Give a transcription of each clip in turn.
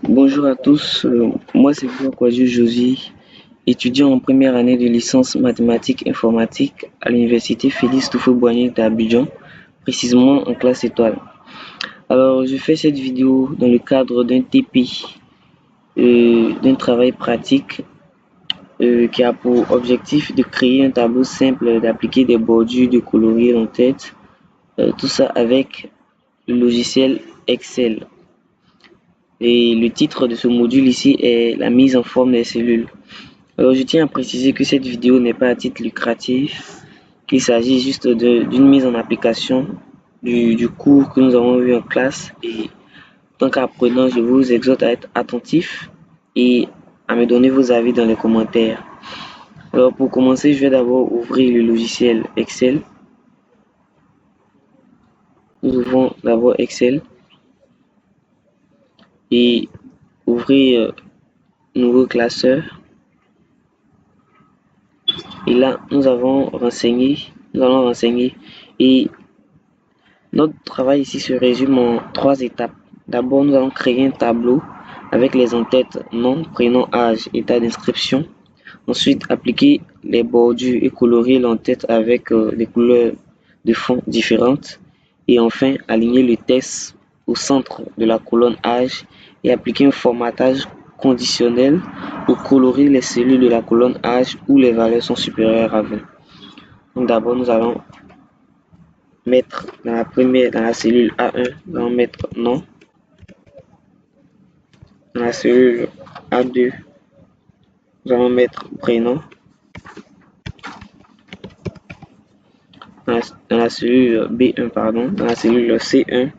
Bonjour à tous, moi c'est Kouadjou Josie, étudiant en première année de licence mathématiques informatique à l'université Félix Houphouët-Boigny d'Abidjan, précisément en classe étoile. Alors je fais cette vidéo dans le cadre d'un TP, d'un travail pratique qui a pour objectif de créer un tableau simple, d'appliquer des bordures, de colorier l'entête, tout ça avec le logiciel Excel. Et le titre de ce module ici est la mise en forme des cellules. Alors je tiens à préciser que cette vidéo n'est pas à titre lucratif, qu'il s'agit juste d'une mise en application du cours que nous avons eu en classe. Et en tant qu'apprenant, je vous exhorte à être attentif et à me donner vos avis dans les commentaires. Alors pour commencer, je vais d'abord ouvrir le logiciel Excel. Nous ouvrons d'abord Excel et ouvrir nouveau classeur. Et là, nous allons renseigner et notre travail ici se résume en 3 étapes. D'abord, nous allons créer un tableau avec les entêtes nom, prénom, âge, état d'inscription. Ensuite, appliquer les bordures et colorier l'entête avec des couleurs de fond différentes. Et enfin, aligner le texte au centre de la colonne âge et appliquer un formatage conditionnel pour colorer les cellules de la colonne âge où les valeurs sont supérieures à 20. Donc d'abord, nous allons mettre dans la cellule A1, nous allons mettre nom. Dans la cellule A2, nous allons mettre prénom. Dans la cellule B1, pardon, dans la cellule C1,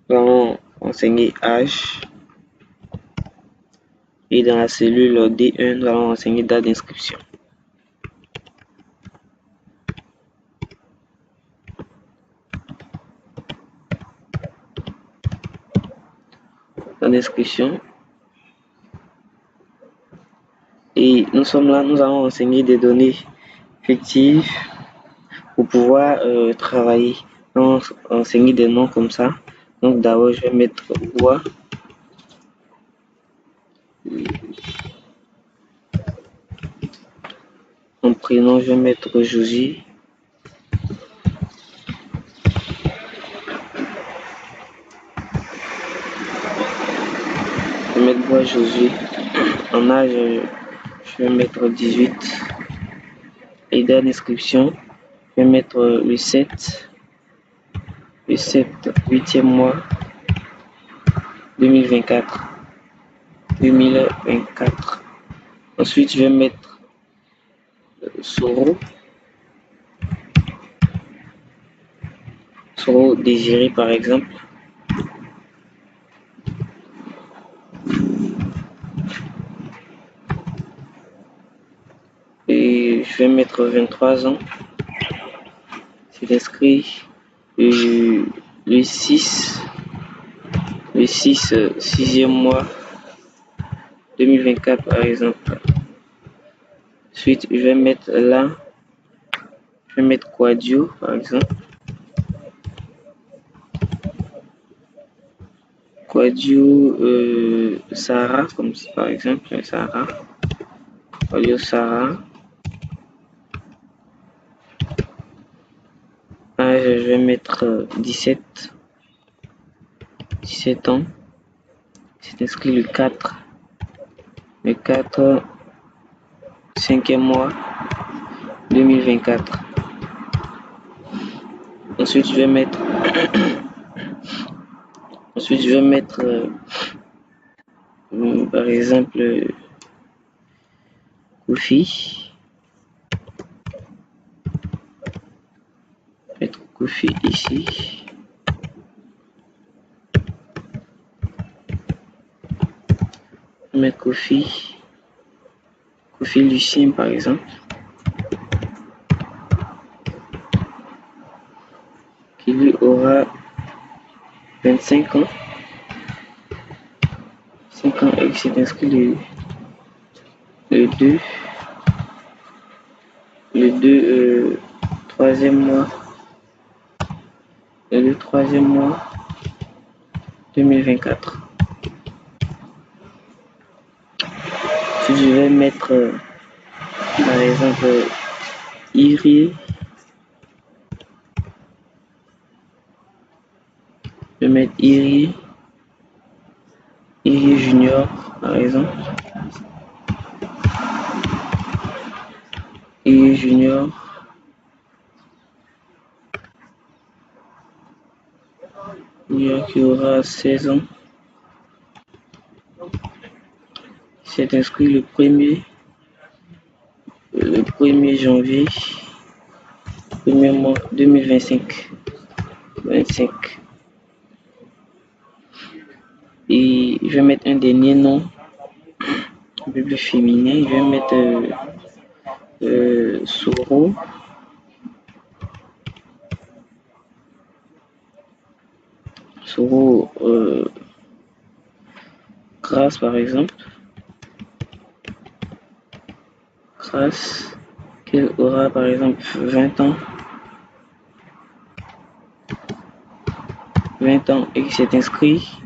nous allons renseigner âge. Et dans la cellule D1, nous allons renseigner date d'inscription. Date d'inscription. Et nous sommes là, nous allons renseigner des données fictives pour pouvoir travailler. On enseigner des noms comme ça. Donc d'abord, je vais mettre voix. Mon prénom, je vais mettre Josie. Je vais mettre voix Josie. En âge, je vais mettre 18. Et date d'inscription, je vais mettre le 7. Le 7, 8e mois 2024. 2024. Ensuite, je vais mettre Soro. Soro désiré par exemple. Et je vais mettre 23 ans. C'est inscrit le 6, 6e mois 2024 par exemple. Ensuite, je vais mettre là, je vais mettre Kouadjou par exemple. Kouadjou Sarah, comme si par exemple Sarah. Kouadjou Sarah. Âge, je vais mettre 17 ans. C'est inscrit le 4, 5e mois 2024. Ensuite, je vais mettre par exemple Kofi. Mettre Kofi ici. Mettre Kofi Lucien par exemple. Qui lui aura 25 ans. 5 ans et c'est inscrit le 2. Le 2, 3e mois. Le 3e mois 2024. Si je vais mettre par exemple Irie, je vais mettre Irie Junior par exemple. Irie Junior. Qui aura 16 ans. Il s'est inscrit le 1er janvier 2025. Et je vais mettre un dernier nom, un peu plus féminin. Je vais mettre Soro. Soro Grasse par exemple. Grasse, qu'elle aura par exemple 20 ans. 20 ans et qui s'est inscrit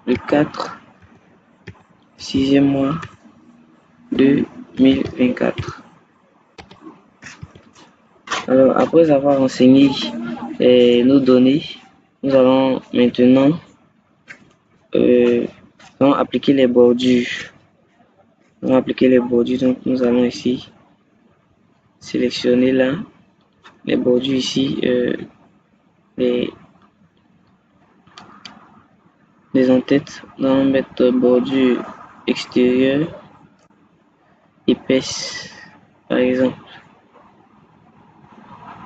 le 4 6e mois 2024. Alors, après avoir renseigné nos données, nous allons maintenant appliquer les bordures. Donc nous allons ici sélectionner là les bordures ici, les en-têtes. Nous allons mettre bordure extérieure épaisse par exemple.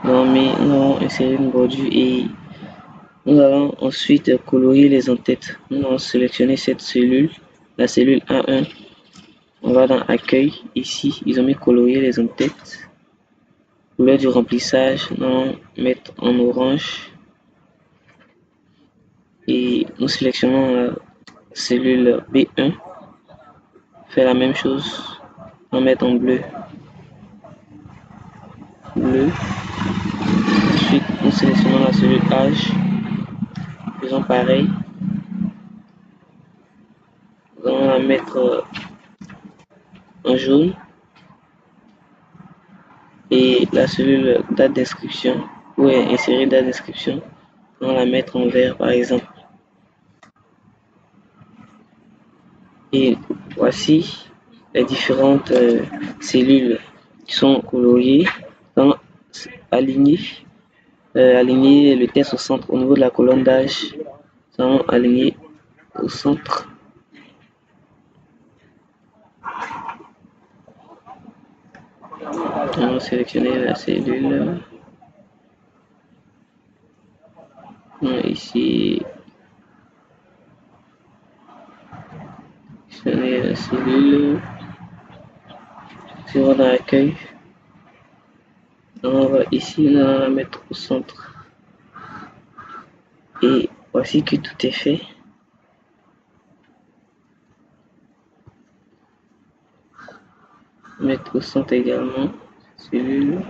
Nous allons insérer une bordure et nous allons ensuite colorier les en-têtes. Nous allons sélectionner cette cellule, la cellule A1. On va dans accueil, ici, ils ont mis colorier les en-têtes. Couleur du remplissage, nous allons mettre en orange. Et nous sélectionnons la cellule B1. Fait la même chose. On va mettre en bleu. Ensuite, nous sélectionnons la cellule H. Faisons pareil. Nous allons la mettre en jaune. Et la cellule date d'inscription, où est insérée date d'inscription, on va la mettre en vert par exemple. Et voici les différentes cellules qui sont coloriées. On va aligner le texte au centre au niveau de la colonne d'âge. Nous allons aligner au centre. On va sélectionner la cellule. Ici, sélectionner la cellule. Si on va dans l'accueil, on va ici, on va la mettre au centre. Et voici que tout est fait. Mettre au centre également cellule.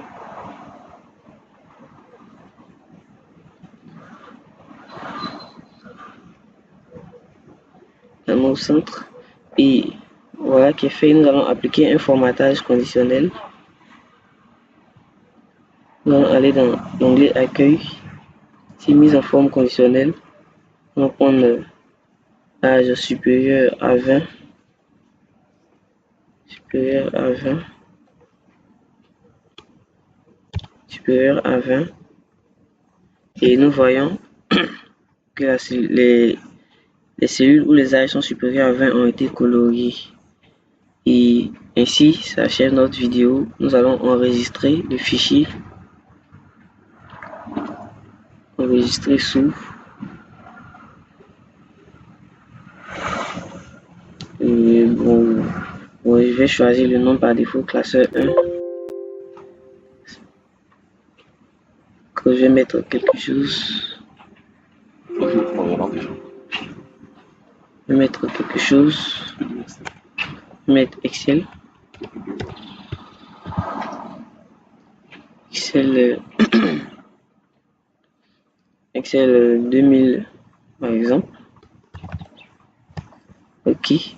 Au centre. Et voilà qui est fait. Nous allons appliquer un formatage conditionnel. Nous allons aller dans l'onglet accueil. Ici, mise en forme conditionnelle. On va prendre âge supérieur à 20. Supérieur à 20. Supérieur à 20. Et nous voyons que les cellules où les âges sont supérieurs à 20 ont été coloriées. Et ainsi s'achève notre vidéo. Nous allons enregistrer le fichier. Enregistrer sous. Et bon, je vais choisir le nom par défaut, classeur 1. Que je vais mettre quelque chose. Je vais mettre quelque chose. Je vais mettre Excel. Excel 2000 par exemple. Ok.